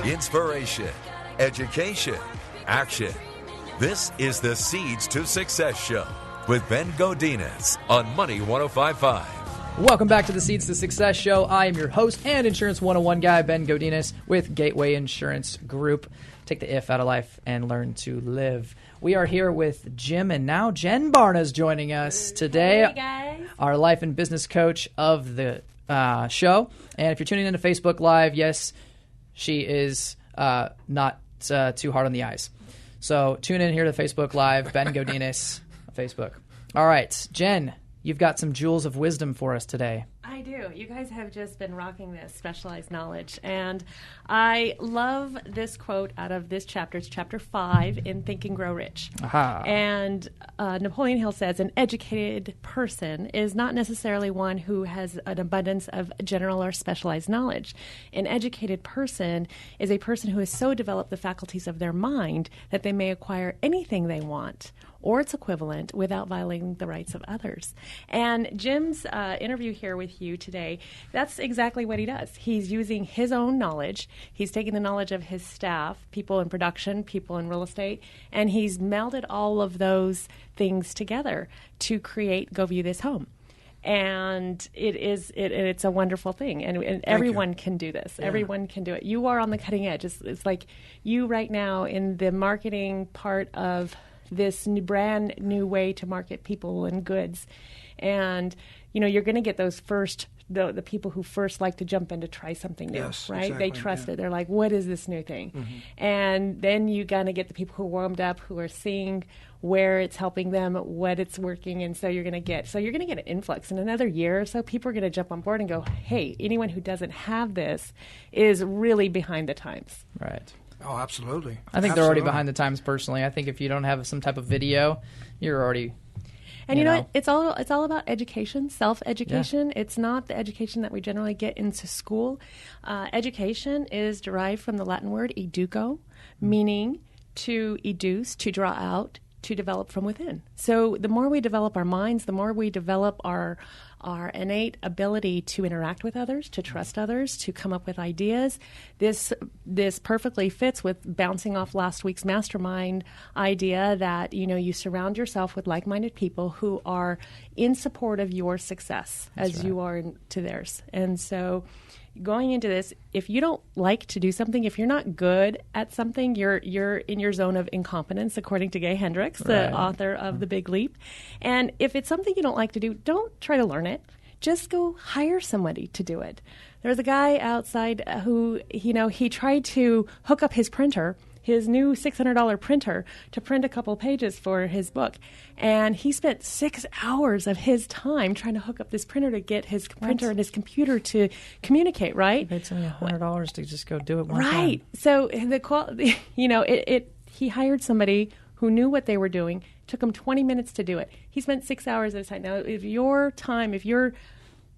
inspiration, education, action. This is the Seeds to Success Show with Ben Godinez on Money 105.5. Welcome back to the Seeds to Success Show. I am your host and Insurance 101 guy, Ben Godinez with Gateway Insurance Group. Take the if out of life and learn to live. We are here with Jim, and now Jen Barna's joining us today. Hey, guys. Our life and business coach of the show. And if you're tuning into Facebook Live, yes, she is not too hard on the eyes. So tune in here to Facebook Live, Ben Godinez, Facebook. All right, Jen, you've got some jewels of wisdom for us today. I do. You guys have just been rocking this specialized knowledge. And I love this quote out of this chapter. It's chapter 5 in Think and Grow Rich. Aha. And Napoleon Hill says, an educated person is not necessarily one who has an abundance of general or specialized knowledge. An educated person is a person who has so developed the faculties of their mind that they may acquire anything they want or its equivalent without violating the rights of others. And Jim's interview here with you today, that's exactly what he does. He's using his own knowledge. He's taking the knowledge of his staff, people in production, people in real estate, and he's melded all of those things together to create Go View This Home. And it's a wonderful thing, and everyone can do this. Yeah. Everyone can do it. You are on the cutting edge. It's like you right now in the marketing part of this brand new way to market people and goods. And, you know, you're going to get those first, the people who first like to jump in to try something new, yes, right? Exactly, they trust it. They're like, what is this new thing? Mm-hmm. And then you're going to get the people who are warmed up, who are seeing where it's helping them, what it's working. And so you're going to get an influx. In another year or so, people are going to jump on board and go, hey, anyone who doesn't have this is really behind the times. Right. Oh, absolutely. I think they're already behind the times personally. I think if you don't have some type of video, you're already... And you know what? It's all about education, self-education. Yeah. It's not the education that we generally get into school. Education is derived from the Latin word educo, meaning to educe, to draw out, to develop from within. So the more we develop our minds, the more we develop our innate ability to interact with others, to trust others, to come up with ideas. This perfectly fits with bouncing off last week's mastermind idea that, you know, you surround yourself with like-minded people who are in support of your success as you are to theirs. And so going into this, if you don't like to do something, if you're not good at something, you're in your zone of incompetence, according to Gay Hendricks, the author of The Big Leap. And if it's something you don't like to do, don't try to learn it. Just go hire somebody to do it. There's a guy outside who, you know, he tried to hook up his printer, his new $600 printer, to print a couple pages for his book. And he spent 6 hours of his time trying to hook up this printer to get his printer and his computer to communicate, right? It's only $100 to just go do it one time. Right. So he hired somebody who knew what they were doing. It took him 20 minutes to do it. He spent 6 hours at a time. Now,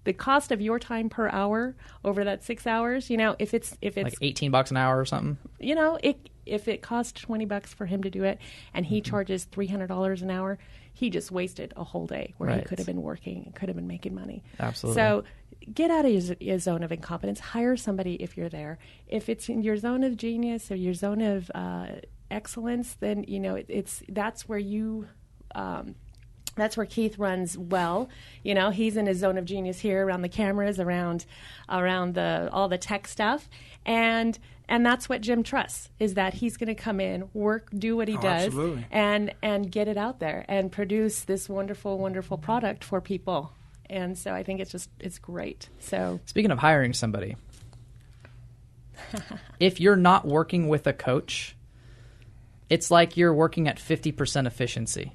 the cost of your time per hour over that 6 hours, you know, if it's like $18 an hour or something, you know, if it costs $20 for him to do it and he charges $300 an hour, he just wasted a whole day where he could have been working and could have been making money. Absolutely. So get out of your zone of incompetence. Hire somebody if you're there. If it's in your zone of genius or your zone of excellence, then, you know, that's where you... That's where Keith runs well. You know, he's in his zone of genius here around the cameras, around all the tech stuff. And that's what Jim trusts, is that he's going to come in, work, do what he does, absolutely. and get it out there and produce this wonderful, wonderful product for people. And so I think it's great. So speaking of hiring somebody, if you're not working with a coach, it's like you're working at 50% efficiency.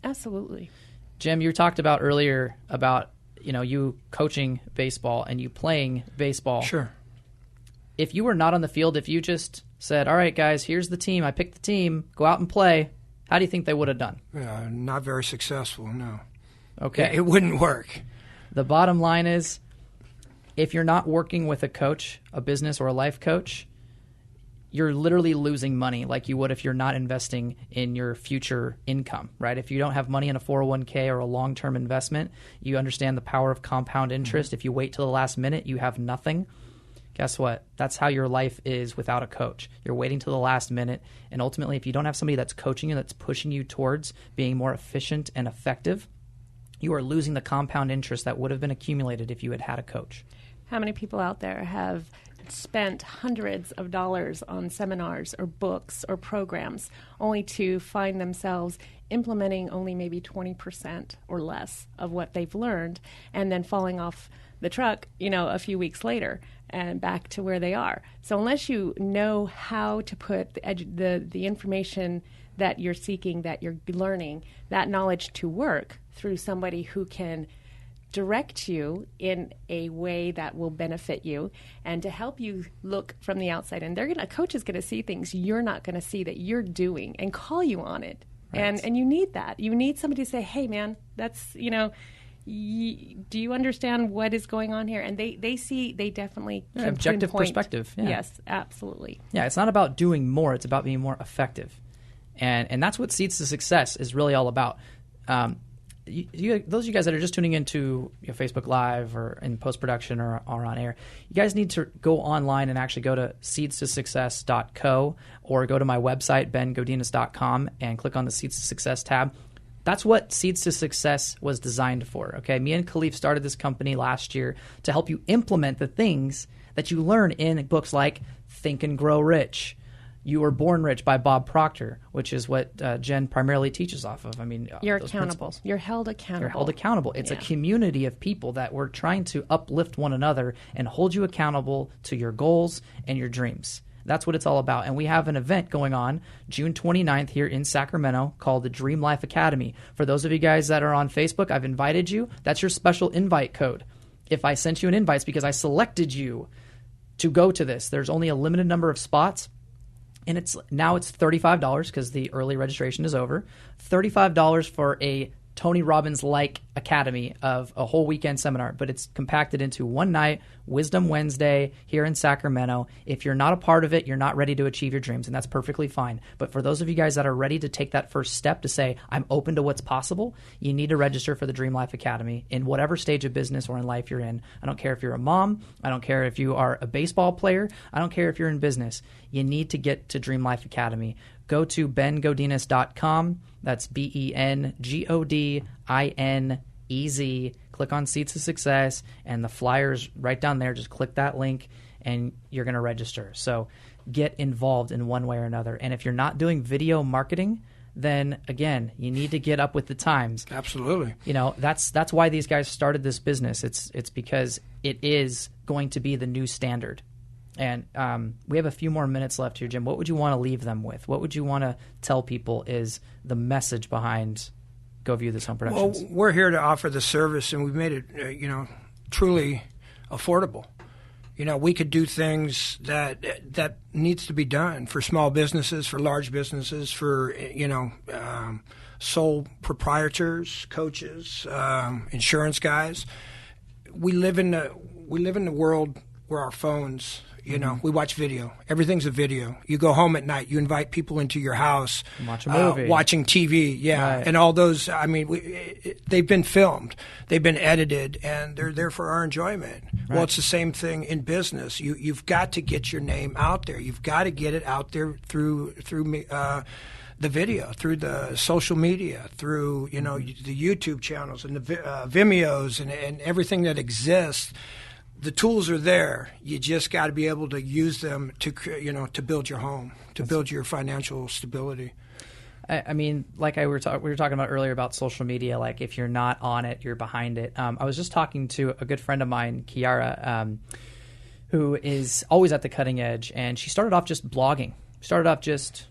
Absolutely. Jim, you talked about earlier about, you know, you coaching baseball and you playing baseball. Sure. If you were not on the field, if you just said, all right, guys, here's the team, I picked the team, go out and play, how do you think they would have done? Not very successful, no. Okay. It wouldn't work. The bottom line is, if you're not working with a coach, a business or a life coach, you're literally losing money like you would if you're not investing in your future income, right? If you don't have money in a 401k or a long-term investment, you understand the power of compound interest. Mm-hmm. If you wait till the last minute, you have nothing. Guess what? That's how your life is without a coach. You're waiting till the last minute, and ultimately, if you don't have somebody that's coaching you, that's pushing you towards being more efficient and effective, you are losing the compound interest that would have been accumulated if you had had a coach. How many people out there have spent hundreds of dollars on seminars or books or programs only to find themselves implementing only maybe 20% or less of what they've learned and then falling off the truck, a few weeks later and back to where they are? So unless you know how to put the information that you're seeking, that you're learning, that knowledge to work through somebody who can direct you in a way that will benefit you and to help you look from the outside. And a coach is going to see things you're not going to see that you're doing and call you on it. Right. And you need that. You need somebody to say, hey, man, that's, do you understand what is going on here? And they definitely can objective pinpoint. Perspective. Yeah. Yes, absolutely. Yeah, it's not about doing more. It's about being more effective. And that's what Seeds to Success is really all about. Those of you guys that are just tuning into Facebook Live or in post-production or on air, you guys need to go online and actually go to seedstosuccess.co or go to my website, bengodinez.com, and click on the Seeds to Success tab. That's what Seeds to Success was designed for. Okay, me and Khalif started this company last year to help you implement the things that you learn in books like Think and Grow Rich, You Were Born Rich by Bob Proctor, which is what Jen primarily teaches off of. I mean, you're accountable. You're held accountable. You're held accountable. It's a community of people that we're trying to uplift one another and hold you accountable to your goals and your dreams. That's what it's all about. And we have an event going on June 29th here in Sacramento called the Dream Life Academy. For those of you guys that are on Facebook, I've invited you. That's your special invite code. If I sent you an invite, it's because I selected you to go to this. There's only a limited number of spots. And it's $35 because the early registration is over. $35 for a Tony Robbins-like academy of a whole weekend seminar, but it's compacted into one night, Wisdom Wednesday here in Sacramento. If you're not a part of it, you're not ready to achieve your dreams, and that's perfectly fine. But for those of you guys that are ready to take that first step to say, I'm open to what's possible, you need to register for the Dream Life Academy in whatever stage of business or in life you're in. I don't care if you're a mom. I don't care if you are a baseball player. I don't care if you're in business. You need to get to Dream Life Academy. Go to bengodinez.com. That's BenGodinez. Click on Seeds to Success, and the flyer's right down there. Just click that link, and you're going to register. So get involved in one way or another. And if you're not doing video marketing, then, again, you need to get up with the times. Absolutely. That's why these guys started this business. It's because it is going to be the new standard. And we have a few more minutes left here, Jim. What would you want to leave them with? What would you want to tell people is the message behind Go View This Home Productions? Well, we're here to offer the service, and we've made it, truly affordable. We could do things that needs to be done for small businesses, for large businesses, for sole proprietors, coaches, insurance guys. We live in the world where our phones. We watch video. Everything's a video. You go home at night. You invite people into your house. Watch a movie. Watching TV, yeah. Right. And all those, they've been filmed. They've been edited, and they're there for our enjoyment. Right. Well, it's the same thing in business. You've got to get your name out there. You've got to get it out there through the video, through the social media, through, the YouTube channels and the Vimeos and everything that exists. The tools are there. You just got to be able to use them to build your home, to build your financial stability. I mean, like we were talking about earlier about social media, like if you're not on it, you're behind it. I was just talking to a good friend of mine, Kiara, who is always at the cutting edge, and she started off just blogging. Started off just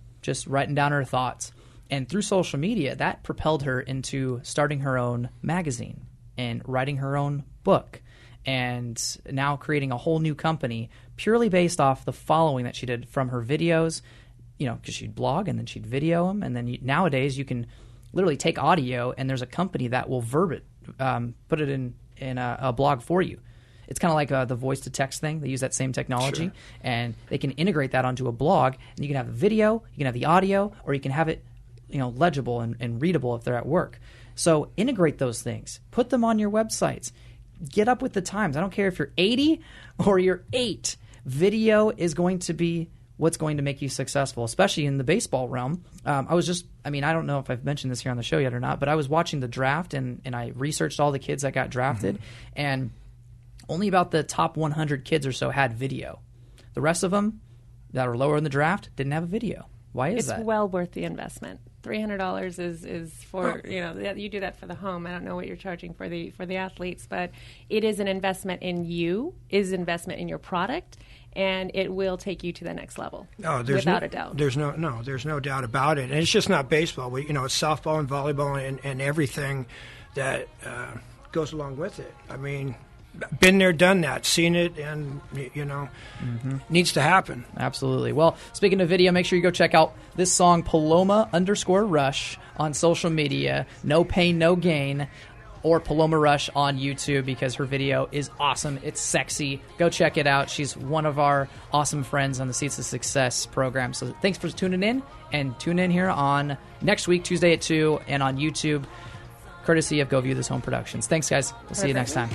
writing down her thoughts. And through social media, that propelled her into starting her own magazine and writing her own book. And now creating a whole new company purely based off the following that she did from her videos, because she'd blog and then she'd video them. And then nowadays you can literally take audio and there's a company that will verb it, put it in a blog for you. It's kind of like the voice-to-text thing. They use that same technology. Sure. And they can integrate that onto a blog. And you can have the video, you can have the audio, or you can have it legible and readable if they're at work. So integrate those things. Put them on your websites. Get up with the times. I don't care if you're 80 or you're 8. video is going to be what's going to make you successful, especially in the baseball realm. I don't know if I've mentioned this here on the show yet or not, but I was watching the draft and I researched all the kids that got drafted, and only about the top 100 kids or so had video. The rest of them that are lower in the draft didn't have a video. Why is that? It's well worth the investment. $300 is for, you do that for the home. I don't know what you're charging for the athletes, but it is an investment in you, is investment in your product, and it will take you to the next level. Oh, without a doubt. There's no doubt about it. And it's just not baseball. It's softball and volleyball and everything that goes along with it. I mean, been there, done that, seen it, and needs to happen. Absolutely. Well, speaking of video, make sure you go check out this song, Paloma_Rush, on social media. No Pain, No Gain, or Paloma Rush on YouTube, because her video is awesome. It's sexy. Go check it out. She's one of our awesome friends on the Seeds to Success program. So thanks for tuning in, and tune in here on next week, Tuesday at 2, and on YouTube, courtesy of Go View This Home Productions. Thanks, guys. We'll see you next time.